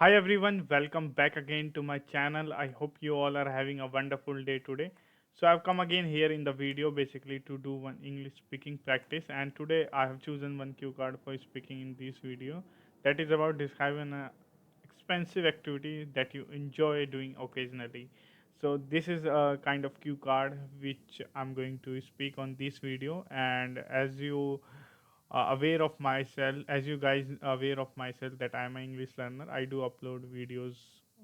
Hi everyone, welcome back again to my channel. I hope you all are having a wonderful day today. So I've come again here in the video basically to do one English speaking practice, and today I have chosen one cue card for speaking in this video that is about describing an expensive activity that you enjoy doing occasionally. So this is a kind of cue card which I'm going to speak on this video, and as you aware of myself, as you guys aware of myself that I'm an English learner, I do upload videos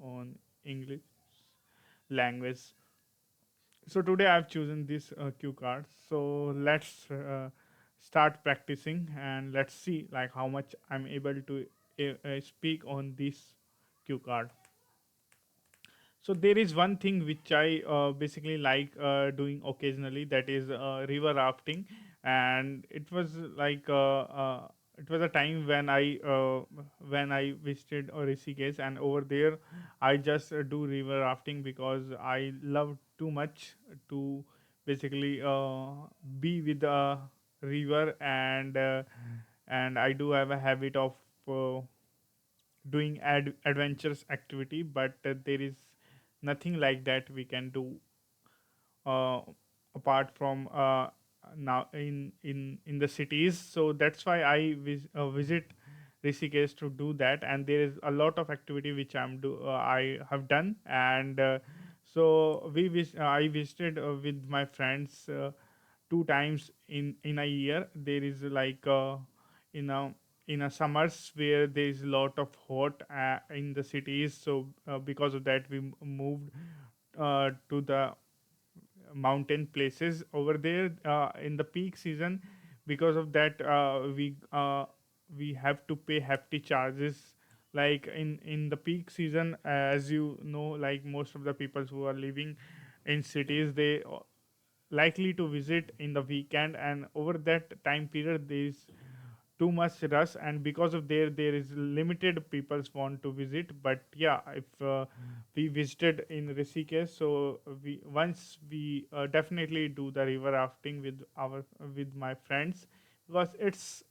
on English language. So today I've chosen this cue card. So let's start practicing and let's see like how much I'm able to speak on this cue card. So there is one thing which I basically like doing occasionally, that is river rafting, and it was a time when I visited Rishikesh, and over there I just do river rafting because I love too much to basically be with the river, and I do have a habit of uh, doing adventurous activity, but there is nothing like that we can do uh, apart from now in the cities. So that's why visit Rishikesh to do that, and there is a lot of activity which I have done, and I visited with my friends two times in a year. There is in a in a summers where there is a lot of hot in the cities, so because of that we moved to the mountain places over there in the peak season. Because of that we have to pay hefty charges, like in the peak season, as you know, like most of the people who are living in cities, they likely to visit in the weekend, and over that time period there is too much rush, and because of there is limited people's want to visit. But yeah, if we visited in Rishikesh, so we once we definitely do the river rafting with my friends, because it's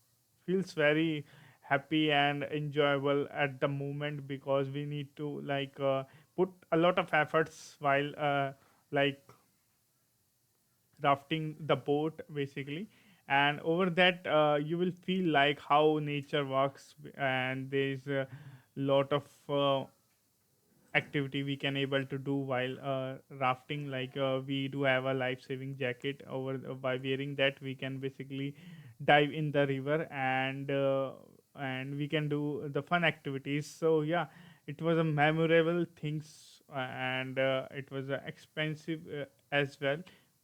feels very happy and enjoyable at the moment, because we need to put a lot of efforts while like rafting the boat basically. And over that you will feel like how nature works, and there's a lot of activity we can able to do while rafting. We do have a life saving jacket by wearing that we can basically dive in the river, and we can do the fun activities. So yeah, it was a memorable things, and it was expensive as well,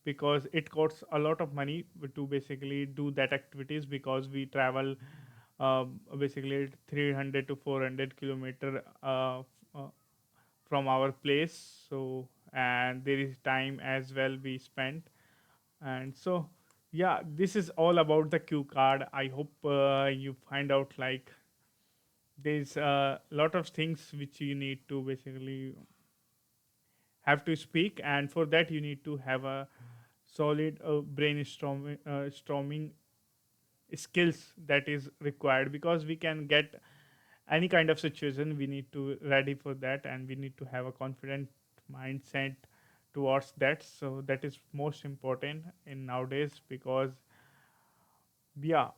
because it costs a lot of money to basically do that activities, because we travel basically 300 to 400 kilometer from our place. So and there is time as well we spent. And so yeah, this is all about the cue card. I hope you find out like there's a lot of things which you need to basically have to speak, and for that you need to have a solid storming skills that is required, because we can get any kind of situation. We need to ready for that, and we need to have a confident mindset towards that. So that is most important in nowadays, because yeah,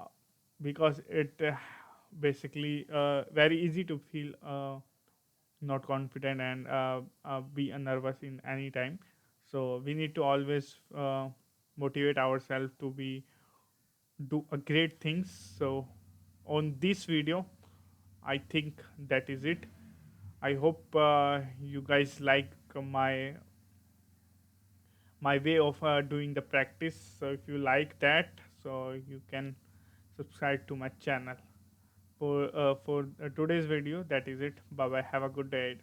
because it basically very easy to feel not confident and be nervous in any time. So we need to always motivate ourselves to be do a great things. So on this video, I think that is it. I hope you guys like my way of doing the practice. So if you like that, so you can subscribe to my channel. For today's video, that is it. Bye bye. Have a good day.